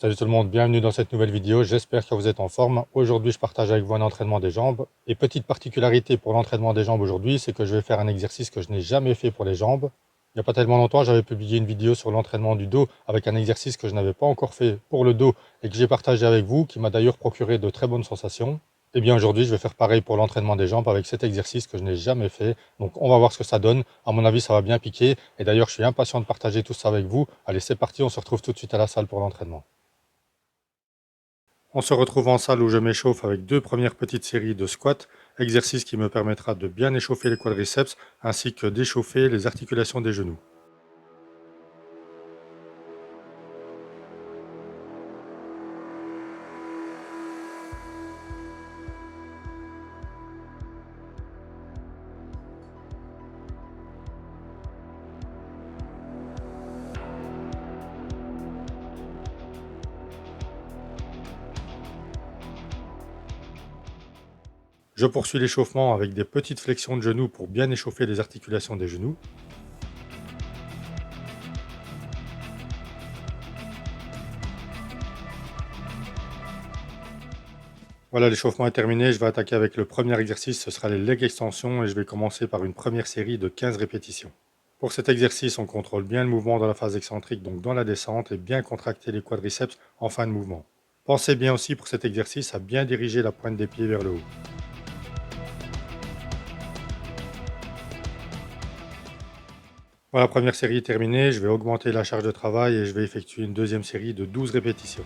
Salut tout le monde, bienvenue dans cette nouvelle vidéo, j'espère que vous êtes en forme. Aujourd'hui je partage avec vous un entraînement des jambes. Et petite particularité pour l'entraînement des jambes aujourd'hui, c'est que je vais faire un exercice que je n'ai jamais fait pour les jambes. Il n'y a pas tellement longtemps, j'avais publié une vidéo sur l'entraînement du dos avec un exercice que je n'avais pas encore fait pour le dos et que j'ai partagé avec vous, qui m'a d'ailleurs procuré de très bonnes sensations. Et bien aujourd'hui je vais faire pareil pour l'entraînement des jambes avec cet exercice que je n'ai jamais fait. Donc on va voir ce que ça donne, à mon avis ça va bien piquer. Et d'ailleurs je suis impatient de partager tout ça avec vous. Allez c'est parti, on se retrouve tout de suite à la salle pour l'entraînement. On se retrouve en salle où je m'échauffe avec deux premières petites séries de squats, exercice qui me permettra de bien échauffer les quadriceps ainsi que d'échauffer les articulations des genoux. Je poursuis l'échauffement avec des petites flexions de genoux pour bien échauffer les articulations des genoux. Voilà, l'échauffement est terminé, je vais attaquer avec le premier exercice, ce sera les leg extensions et je vais commencer par une première série de 15 répétitions. Pour cet exercice, on contrôle bien le mouvement dans la phase excentrique, donc dans la descente, et bien contracter les quadriceps en fin de mouvement. Pensez bien aussi pour cet exercice à bien diriger la pointe des pieds vers le haut. Voilà, la première série est terminée, je vais augmenter la charge de travail et je vais effectuer une deuxième série de 12 répétitions.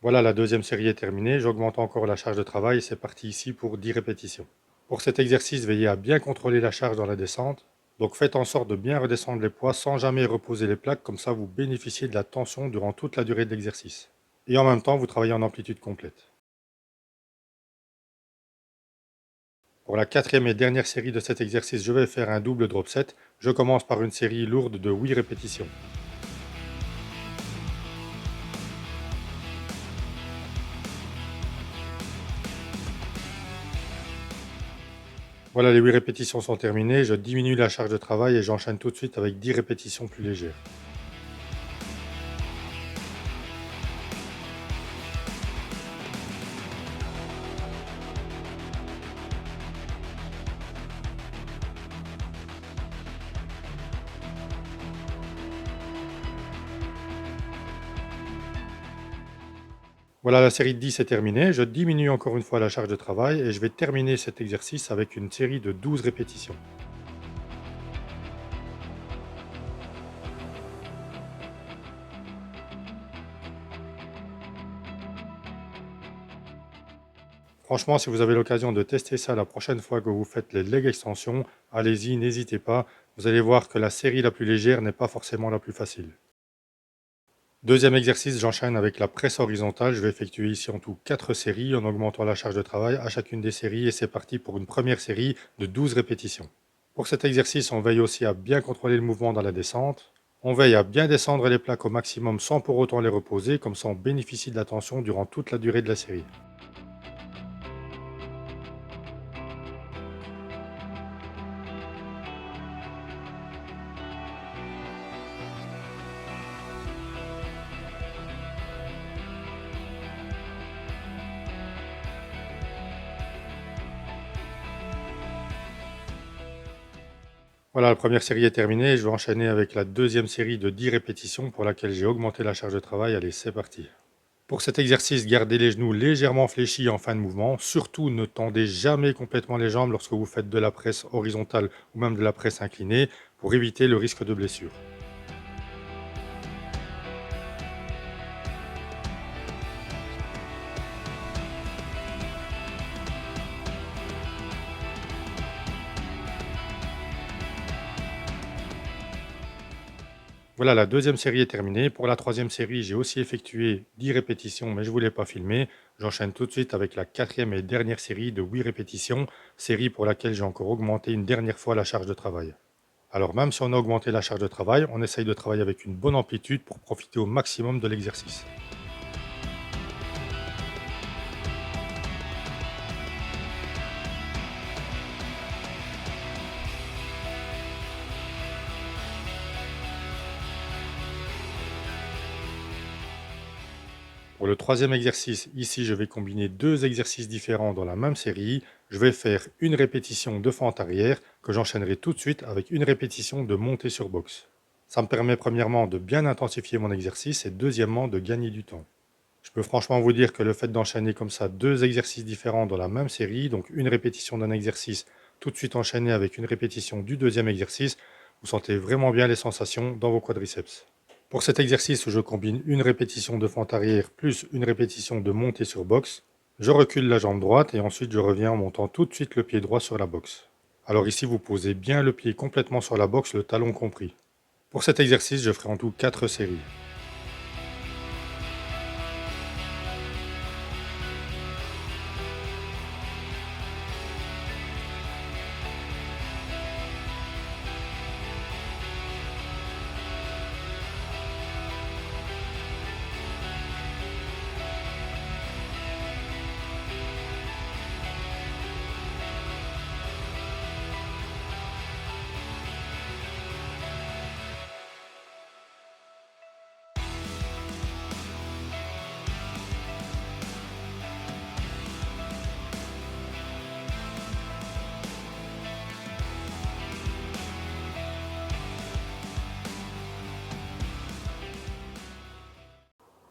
Voilà, la deuxième série est terminée, j'augmente encore la charge de travail et c'est parti ici pour 10 répétitions. Pour cet exercice, veillez à bien contrôler la charge dans la descente. Donc faites en sorte de bien redescendre les poids sans jamais reposer les plaques, comme ça vous bénéficiez de la tension durant toute la durée de l'exercice. Et en même temps, vous travaillez en amplitude complète. Pour la quatrième et dernière série de cet exercice, je vais faire un double drop set. Je commence par une série lourde de 8 répétitions. Voilà, les 8 répétitions sont terminées, je diminue la charge de travail et j'enchaîne tout de suite avec 10 répétitions plus légères. Voilà, la série de 10 est terminée, je diminue encore une fois la charge de travail et je vais terminer cet exercice avec une série de 12 répétitions. Franchement, si vous avez l'occasion de tester ça la prochaine fois que vous faites les leg extensions, allez-y, n'hésitez pas. Vous allez voir que la série la plus légère n'est pas forcément la plus facile. Deuxième exercice, j'enchaîne avec la presse horizontale. Je vais effectuer ici en tout 4 séries en augmentant la charge de travail à chacune des séries et c'est parti pour une première série de 12 répétitions. Pour cet exercice, on veille aussi à bien contrôler le mouvement dans la descente. On veille à bien descendre les plaques au maximum sans pour autant les reposer, comme ça on bénéficie de la tension durant toute la durée de la série. Voilà, la première série est terminée. Je vais enchaîner avec la deuxième série de 10 répétitions pour laquelle j'ai augmenté la charge de travail. Allez, c'est parti. Pour cet exercice, gardez les genoux légèrement fléchis en fin de mouvement. Surtout, ne tendez jamais complètement les jambes lorsque vous faites de la presse horizontale ou même de la presse inclinée pour éviter le risque de blessure. Voilà, la deuxième série est terminée. Pour la troisième série, j'ai aussi effectué 10 répétitions, mais je ne voulais pas filmer. J'enchaîne tout de suite avec la quatrième et dernière série de 8 répétitions, série pour laquelle j'ai encore augmenté une dernière fois la charge de travail. Alors même si on a augmenté la charge de travail, on essaye de travailler avec une bonne amplitude pour profiter au maximum de l'exercice. Pour le troisième exercice, ici je vais combiner deux exercices différents dans la même série. Je vais faire une répétition de fente arrière que j'enchaînerai tout de suite avec une répétition de montée sur box. Ça me permet premièrement de bien intensifier mon exercice et deuxièmement de gagner du temps. Je peux franchement vous dire que le fait d'enchaîner comme ça deux exercices différents dans la même série, donc une répétition d'un exercice tout de suite enchaîné avec une répétition du deuxième exercice, vous sentez vraiment bien les sensations dans vos quadriceps. Pour cet exercice où je combine une répétition de fente arrière plus une répétition de montée sur box, je recule la jambe droite et ensuite je reviens en montant tout de suite le pied droit sur la box. Alors ici vous posez bien le pied complètement sur la box, le talon compris. Pour cet exercice, je ferai en tout 4 séries.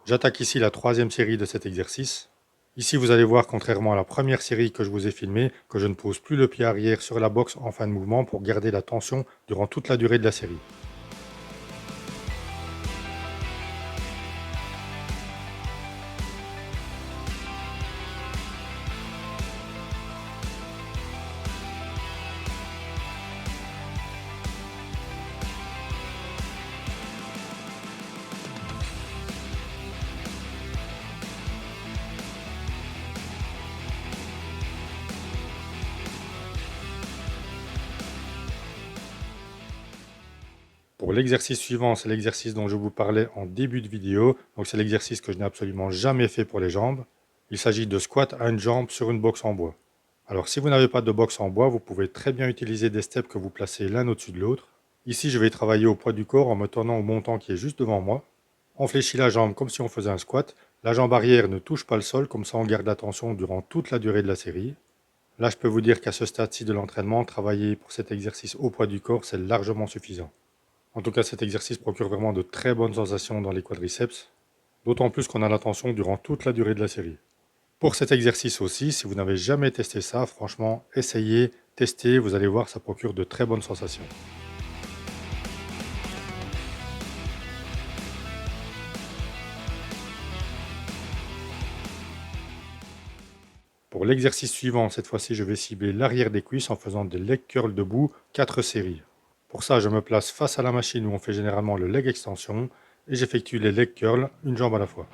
J'attaque ici la troisième série de cet exercice. Ici, vous allez voir, contrairement à la première série que je vous ai filmée, que je ne pose plus le pied arrière sur la boxe en fin de mouvement pour garder la tension durant toute la durée de la série. Pour l'exercice suivant, c'est l'exercice dont je vous parlais en début de vidéo. Donc c'est l'exercice que je n'ai absolument jamais fait pour les jambes. Il s'agit de squat à une jambe sur une boxe en bois. Alors si vous n'avez pas de boxe en bois, vous pouvez très bien utiliser des steps que vous placez l'un au-dessus de l'autre. Ici, je vais travailler au poids du corps en me tournant au montant qui est juste devant moi. On fléchit la jambe comme si on faisait un squat. La jambe arrière ne touche pas le sol, comme ça on garde la tension durant toute la durée de la série. Là, je peux vous dire qu'à ce stade-ci de l'entraînement, travailler pour cet exercice au poids du corps, c'est largement suffisant. En tout cas, cet exercice procure vraiment de très bonnes sensations dans les quadriceps, d'autant plus qu'on a la tension durant toute la durée de la série. Pour cet exercice aussi, si vous n'avez jamais testé ça, franchement, essayez, testez, vous allez voir, ça procure de très bonnes sensations. Pour l'exercice suivant, cette fois-ci, je vais cibler l'arrière des cuisses en faisant des leg curls debout, 4 séries. Pour ça, je me place face à la machine où on fait généralement le leg extension et j'effectue les leg curls, une jambe à la fois.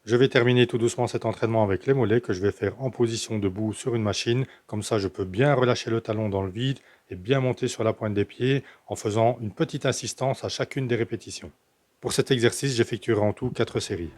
Je vais terminer tout doucement cet entraînement avec les mollets que je vais faire en position debout sur une machine. Comme ça, je peux bien relâcher le talon dans le vide et bien monter sur la pointe des pieds en faisant une petite assistance à chacune des répétitions. Pour cet exercice, j'effectuerai en tout 4 séries.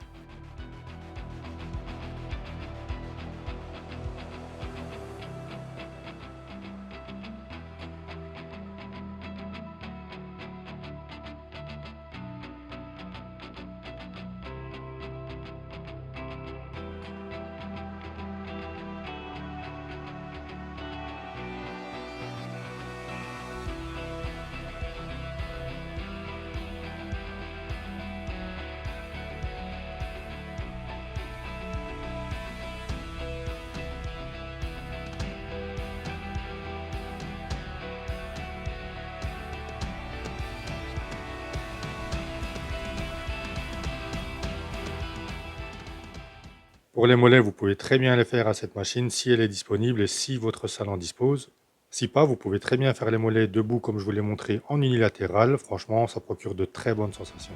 Pour les mollets, vous pouvez très bien les faire à cette machine si elle est disponible et si votre salle en dispose. Si pas, vous pouvez très bien faire les mollets debout comme je vous l'ai montré en unilatéral. Franchement, ça procure de très bonnes sensations.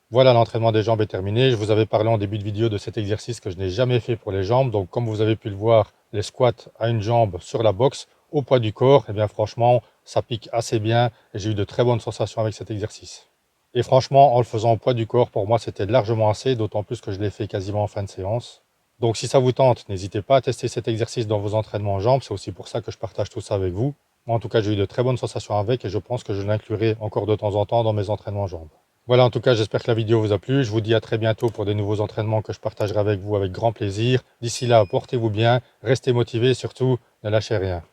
Voilà, l'entraînement des jambes est terminé. Je vous avais parlé en début de vidéo de cet exercice que je n'ai jamais fait pour les jambes. Donc comme vous avez pu le voir, les squats à une jambe sur la boxe au poids du corps, et bien franchement, ça pique assez bien et j'ai eu de très bonnes sensations avec cet exercice. Et franchement, en le faisant au poids du corps, pour moi, c'était largement assez, d'autant plus que je l'ai fait quasiment en fin de séance. Donc si ça vous tente, n'hésitez pas à tester cet exercice dans vos entraînements en jambes. C'est aussi pour ça que je partage tout ça avec vous. Moi, en tout cas, j'ai eu de très bonnes sensations avec et je pense que je l'inclurai encore de temps en temps dans mes entraînements en jambes. Voilà, en tout cas, j'espère que la vidéo vous a plu. Je vous dis à très bientôt pour des nouveaux entraînements que je partagerai avec vous avec grand plaisir. D'ici là, portez-vous bien, restez motivés et surtout, ne lâchez rien.